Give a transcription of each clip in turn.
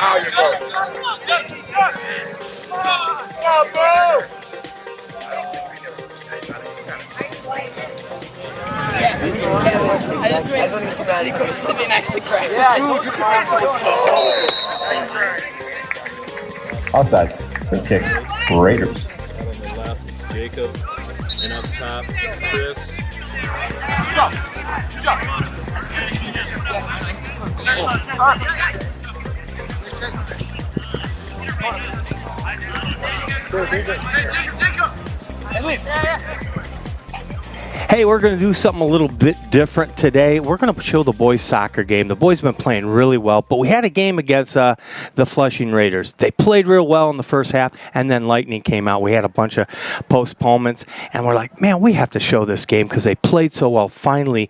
I just went sneak over sleeping and actually cried. Outside. Good kick. Raiders. Out on the left, Jacob. And up top, Chris. Hey, we're going to do something a little bit different today. We're going to show the boys' soccer game. The boys have been playing really well, but we had a game against the Flushing Raiders. They played real well in the first half, and then lightning came out. We had a bunch of postponements, and we're like, man, we have to show this game because they played so well. Finally,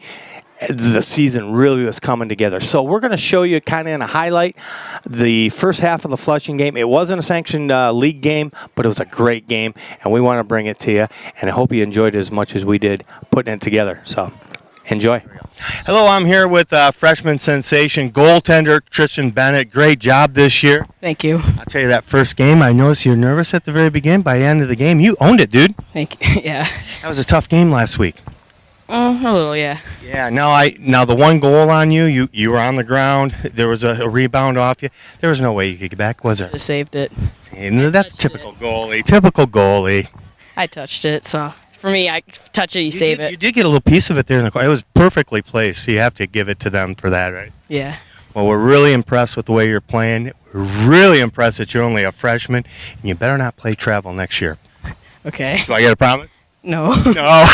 the season really was coming together. So we're going to show you kind of in a highlight the first half of the Flushing game. It wasn't a sanctioned league game, but it was a great game, and we want to bring it to you. And I hope you enjoyed it as much as we did putting it together. So enjoy. Hello, I'm here with freshman sensation goaltender Tristan Bennett. Great job this year. Thank you. I'll tell you, that first game, I noticed you were nervous at the very beginning. By the end of the game, you owned it, dude. Thank you. Yeah. That was a tough game last week. A little, yeah. Yeah, now the one goal on you were on the ground. There was a rebound off you. There was no way you could get back, was there? Just saved it. That's typical goalie. Typical goalie. I touched it, so for me, I touch it, you save it. You did get a little piece of it there in the corner. It was perfectly placed. So you have to give it to them for that, right? Yeah. Well, we're really impressed with the way you're playing. We're really impressed that you're only a freshman, and you better not play travel next year. Okay. Do I get a promise? No. No.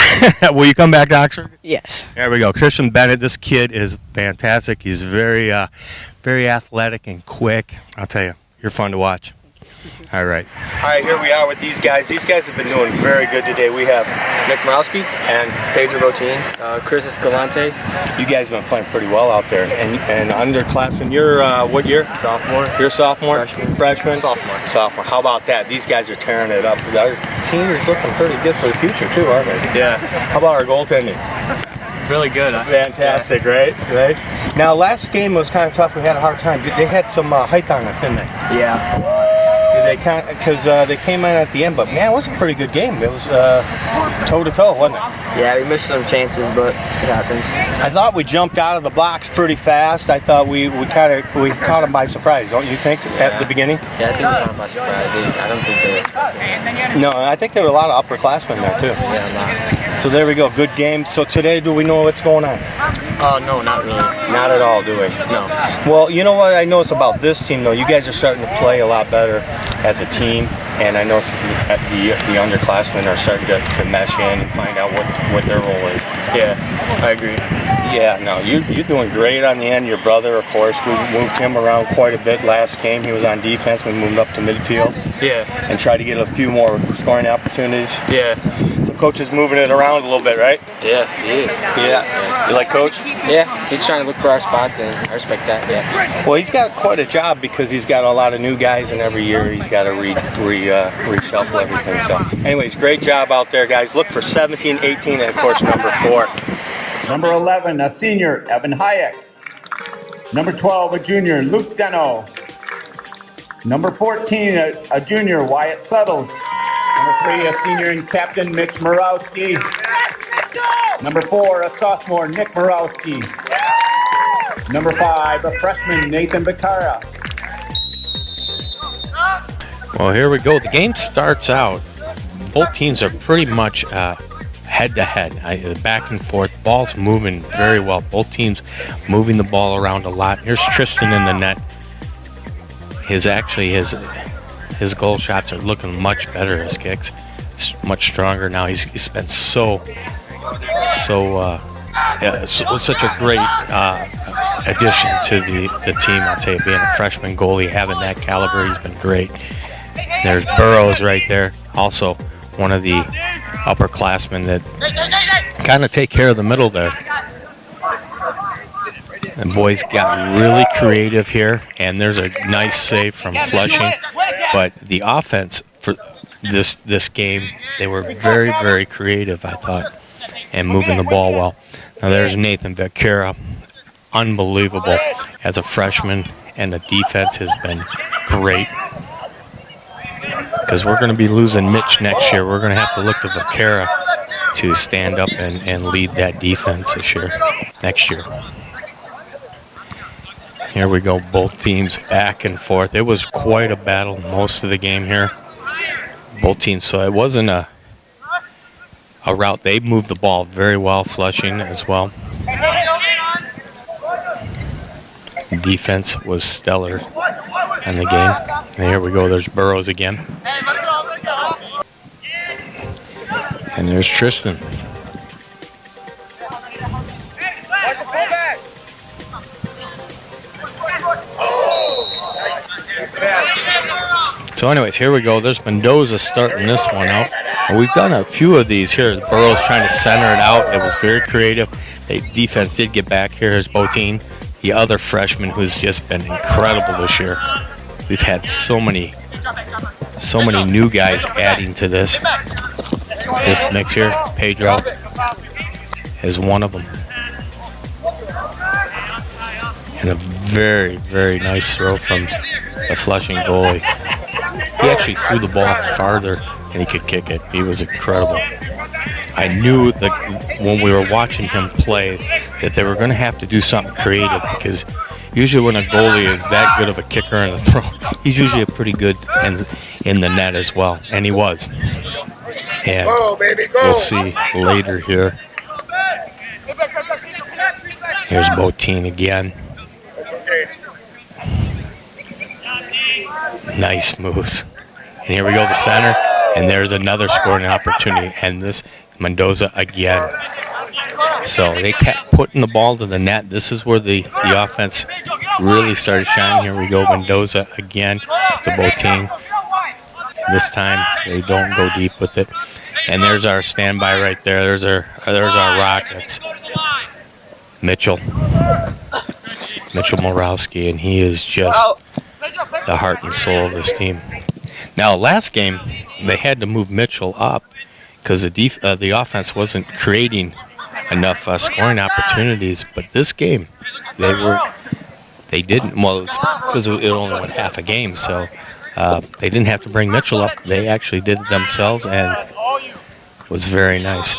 Will you come back to Oxford? Yes. There we go. Tristan Bennett, this kid is fantastic. He's very athletic and quick. I'll tell you, you're fun to watch. All right. All right, here we are with these guys. These guys have been doing very good today. We have Nick Morowski and Pedro Botin, Chris Escalante. you guys have been playing pretty well out there. And underclassmen, you're what year? Sophomore. You're a sophomore? Freshman? Sophomore. Sophomore. How about that? These guys are tearing it up. Our team is looking pretty good for the future, too, aren't they? Yeah. How about our goaltending? Really good. Fantastic, right? Now, last game was kind of tough. We had a hard time. They had some height on us, didn't they? Yeah. Because they came in at the end, but man, it was a pretty good game. It was toe-to-toe, wasn't it? Yeah, we missed some chances, but it happens. I thought we jumped out of the blocks pretty fast. I thought we caught them by surprise, don't you think, at the beginning? Yeah, I think we caught them by surprise. I don't think they were expecting. No, I think there were a lot of upperclassmen there, too. Yeah, a lot. So there we go, good game. So today, do we know what's going on? No, not really. Not at all, do we? No. Well, you know what I noticed about this team, though? You guys are starting to play a lot better as a team, and I noticed that the underclassmen are starting to mesh in and find out what their role is. Yeah, I agree. Yeah, no, you're doing great on the end. Your brother, of course, we moved him around quite a bit last game. He was on defense. We moved up to midfield. Yeah. And tried to get a few more scoring opportunities. Yeah. So Coach is moving it around a little bit, right? Yes, he is. Yeah. You like Coach? Yeah, he's trying to look for our spots, and I respect that, yeah. Well, he's got quite a job because he's got a lot of new guys, and every year he's got to reshuffle everything. So, anyways, great job out there, guys. Look for 17, 18, and, of course, number 4. Number 11, a senior, Evan Hayek. Number 12, a junior, Luke Deno. Number 14, a junior, Wyatt Suttles. Number 3, a senior and captain, Mitch Morowski. Number 4, a sophomore, Nick Morowski. Number 5, a freshman, Nathan Becara. Well, here we go. The game starts out. Both teams are pretty much head-to-head, back and forth. Ball's moving very well. Both teams moving the ball around a lot. Here's Tristan in the net. His goal shots are looking much better. His kicks, much stronger now. He's been such a great addition to the team. I'll tell you, being a freshman goalie, having that caliber, he's been great. There's Burrows right there, also one of the upperclassmen that kind of take care of the middle there. The boys got really creative here, and there's a nice save from Flushing. But the offense for this game, they were very, very creative, I thought, and moving the ball well. Now there's Nathan Becara, unbelievable as a freshman, and the defense has been great. Because we're going to be losing Mitch next year. We're going to have to look to Vaquera to stand up and lead that defense next year. Here we go, both teams back and forth. It was quite a battle most of the game here. Both teams, so it wasn't a rout. They moved the ball very well, Flushing as well. Defense was stellar in the game. And here we go, there's Burrows again. And there's Tristan. So anyways, here we go. There's Mendoza starting this one out. And we've done a few of these here. Burrows trying to center it out. It was very creative. The defense did get back. Here's Botín, the other freshman who's just been incredible this year. We've had so many new guys adding to this mix here. Pedro is one of them. And a very, very nice throw from the Flushing goalie. He actually threw the ball farther than he could kick it. He was incredible. I knew that when we were watching him play that they were going to have to do something creative, because usually when a goalie is that good of a kicker and a throw, he's usually a pretty good in the net as well, and he was. And we'll see later here. Here's Botín again. Nice moves. And here we go, the center, and there's another scoring opportunity, and this Mendoza again. So they kept putting the ball to the net. This is where the offense really started shining. Here we go, Mendoza again to Botín. This time they don't go deep with it. And there's our standby right there. There's our Rockets. Mitchell Morowski, and he is just the heart and soul of this team. Now, last game, they had to move Mitchell up because the offense wasn't creating enough scoring opportunities. But this game, they didn't. Well, it's because it only went half a game, so they didn't have to bring Mitchell up. They actually did it themselves, and it was very nice.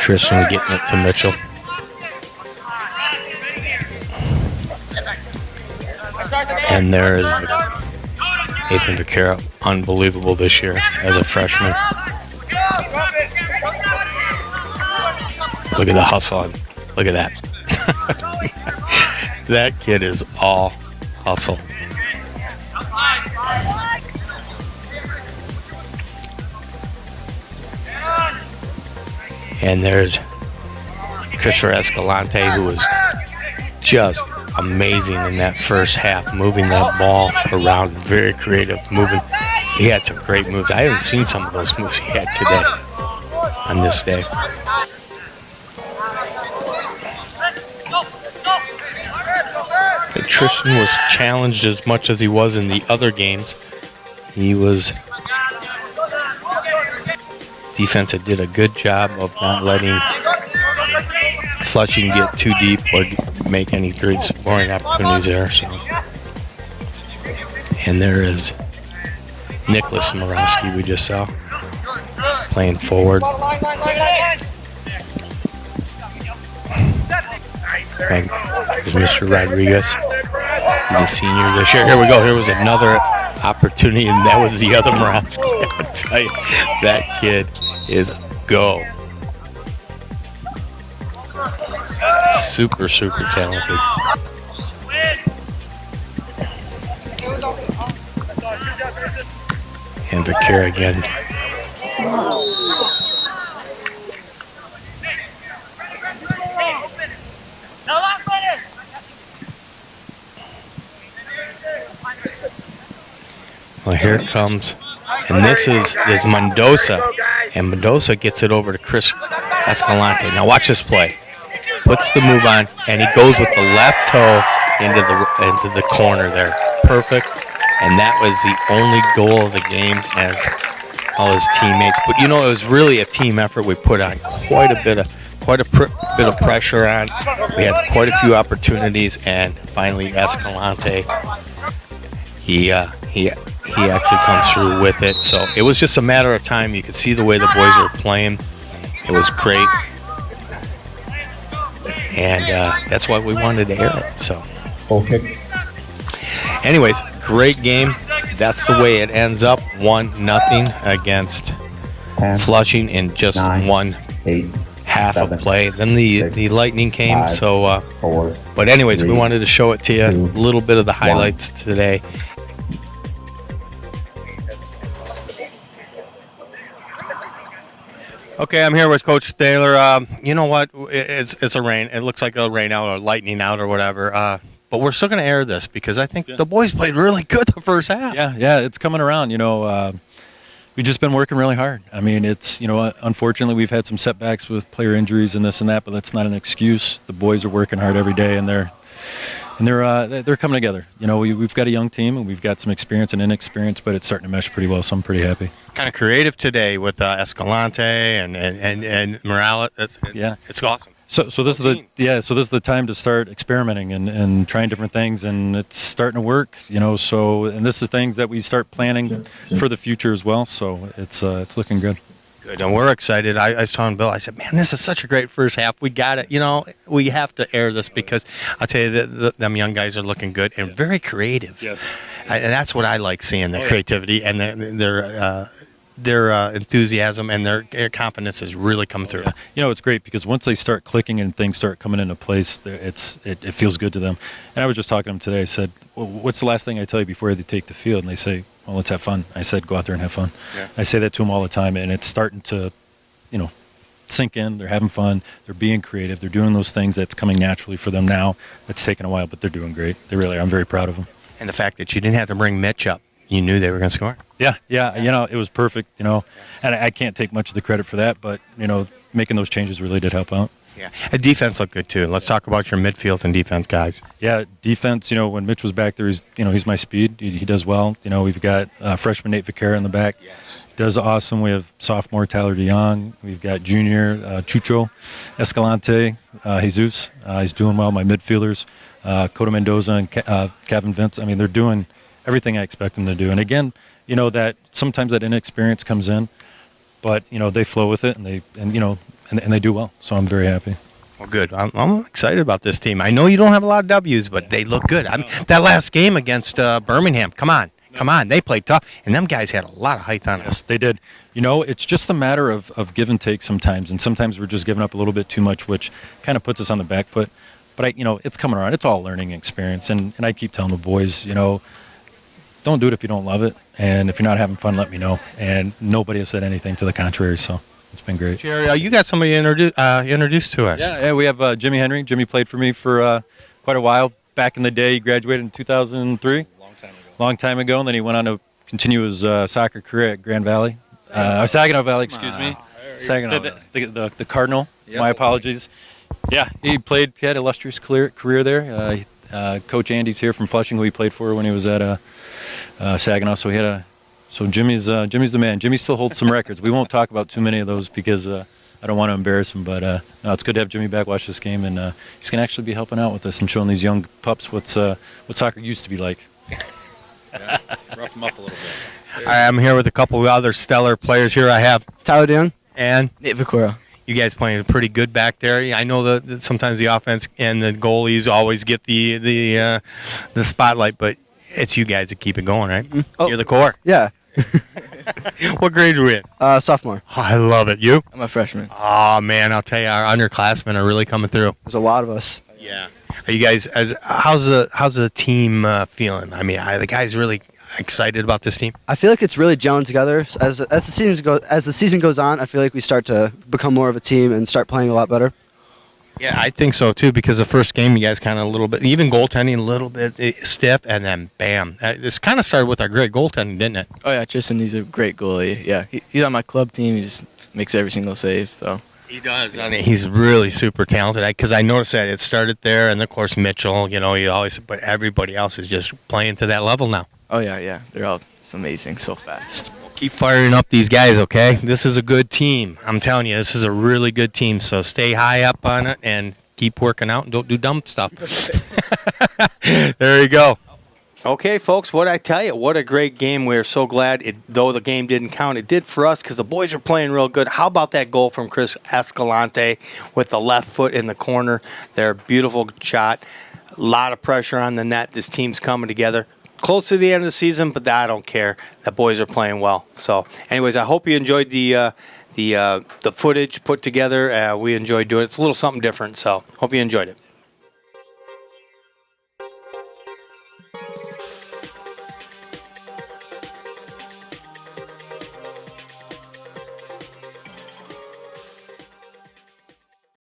Tristan getting it to Mitchell. And there is Nathan Vaquera, unbelievable this year as a freshman. Look at the hustle. Look at that. That kid is all hustle. And there's Christopher Escalante, who was just amazing in that first half, moving that ball around, very creative, moving. He had some great moves. I haven't seen some of those moves he had today, on this day. But Tristan was challenged as much as he was in the other games. Defense did a good job of not letting Flushing get too deep or make any great scoring opportunities there. So. And there is Nicholas Morowski, we just saw, playing forward. And there's Mr. Rodriguez. He's a senior this year. Here we go. Here was another opportunity, and that was the other Morowski. I tell you, that kid is go. Super, super talented. And Vaquera again. Well, here it comes. And this is Mendoza. And Mendoza gets it over to Chris Escalante. Now watch this play. Puts the move on, and he goes with the left toe into the corner there. Perfect. And that was the only goal of the game as all his teammates. But it was really a team effort. We put on quite a bit of pressure on. We had quite a few opportunities, and finally Escalante, he actually comes through with it. So it was just a matter of time. You could see the way the boys were playing. It was great, and that's why we wanted to air it. So, Okay. anyways, great game. That's the way it ends up. 1-0 against 10, Flushing in just 9, one 8, half 7, of play. Then the 6, lightning came. 5, So, 4. but anyways, 3, we wanted to show it to you. 2, A little bit of the 1. highlights today. Okay, I'm here with Coach Thaler. You know what? It's a rain. It looks like a rain out or lightning out or whatever. But we're still going to air this because I think the boys played really good the first half. Yeah, it's coming around. We've just been working really hard. I mean, it's unfortunately we've had some setbacks with player injuries and this and that, but that's not an excuse. The boys are working hard every day, and they're coming together. We've got a young team and we've got some experience and inexperience, but it's starting to mesh pretty well. So I'm pretty happy. Kind of creative today with Escalante and Morales. It's awesome. So this is the time to start experimenting and trying different things, and it's starting to work. And this is things that we start planning for the future as well. So it's looking good. Good, and we're excited. I was telling Bill, I said, man, this is such a great first half. We got it. We have to air this because I'll tell you that them young guys are looking good and very creative. Yes. And that's what I like seeing, the creativity and their enthusiasm and their confidence is really coming through. Yeah. It's great because once they start clicking and things start coming into place, it feels good to them. And I was just talking to them today. I said, well, what's the last thing I tell you before they take the field? And they say, well, let's have fun. I said, go out there and have fun. Yeah. I say that to them all the time, and it's starting to, sink in. They're having fun. They're being creative. They're doing those things that's coming naturally for them now. It's taken a while, but they're doing great. They really are. I'm very proud of them. And the fact that you didn't have to bring Mitch up. You knew they were going to score. Yeah. It was perfect, and I can't take much of the credit for that, but, making those changes really did help out. Yeah. The defense looked good, too. Let's talk about your midfield and defense guys. Yeah, defense, when Mitch was back there, he's my speed. He does well. We've got freshman Nate Vaquera in the back. Yes. Does awesome. We have sophomore Tyler DeYoung. We've got junior Chucho Escalante, Jesus. He's doing well. My midfielders, Cota Mendoza and Kevin Vince. I mean, they're doing everything I expect them to do. And again, that sometimes that inexperience comes in, but they flow with it and they do well. So I'm very happy. Well, good. I'm excited about this team. I know you don't have a lot of W's, but they look good. That last game against Birmingham, come on. They played tough, and them guys had a lot of height on them. Yes, they did. It's just a matter of give and take sometimes, and sometimes we're just giving up a little bit too much, which kind of puts us on the back foot. But it's coming around. It's all a learning experience, and I keep telling the boys, don't do it if you don't love it, and if you're not having fun, let me know. And nobody has said anything to the contrary, so it's been great. Jerry, you got somebody introduced to us. Yeah, we have Jimi Hendrix. Jimmy played for me for quite a while. Back in the day, he graduated in 2003. Long time ago, and then he went on to continue his soccer career at Grand Valley. Saginaw Valley, excuse me. Saginaw Valley. The Cardinal. Yep. My apologies. Yeah, he had an illustrious career there. Coach Andy's here from Flushing, who he played for when he was at Saginaw. So Jimmy's the man. Jimmy still holds some records. We won't talk about too many of those because I don't want to embarrass him. But no, it's good to have Jimmy back watch this game, and he's going to actually be helping out with us and showing these young pups what soccer used to be like. Yeah, rough them up a little bit. I'm here with a couple of other stellar players here. I have Tyler DeYoung. And Nate Vaquera. You guys playing pretty good back there. I know that sometimes the offense and the goalies always get the spotlight, but it's you guys that keep it going, right? Oh. You're the core. Yeah. What grade are you in? Sophomore. Oh, I love it. You? I'm a freshman. Oh, man, I'll tell you, our underclassmen are really coming through. There's a lot of us. Yeah. Are you guys, how's the team feeling? I mean, are the guys really excited about this team? I feel like it's really gelling together. As the season goes on, I feel like we start to become more of a team and start playing a lot better. Yeah, I think so too, because the first game you guys kind of a little bit, even goaltending a little bit stiff, and then bam. This kind of started with our great goaltending, didn't it? Oh yeah, Tristan, he's a great goalie. Yeah, he's on my club team. He just makes every single save. So he does. I mean, he's really super talented. Because I noticed that it started there, and of course Mitchell. He always, but everybody else is just playing to that level now. Oh yeah. They're all just amazing, so fast. Keep firing up these guys, okay? This is a good team. I'm telling you, this is a really good team. So stay high up on it and keep working out and don't do dumb stuff. There you go. Okay, folks, what I tell you, what a great game. We're so glad, though the game didn't count, it did for us because the boys are playing real good. How about that goal from Chris Escalante with the left foot in the corner? Their beautiful shot. A lot of pressure on the net. This team's coming together. Close to the end of the season, but I don't care. The boys are playing well. So, anyways, I hope you enjoyed the footage put together. We enjoyed doing it. It's a little something different, so hope you enjoyed it.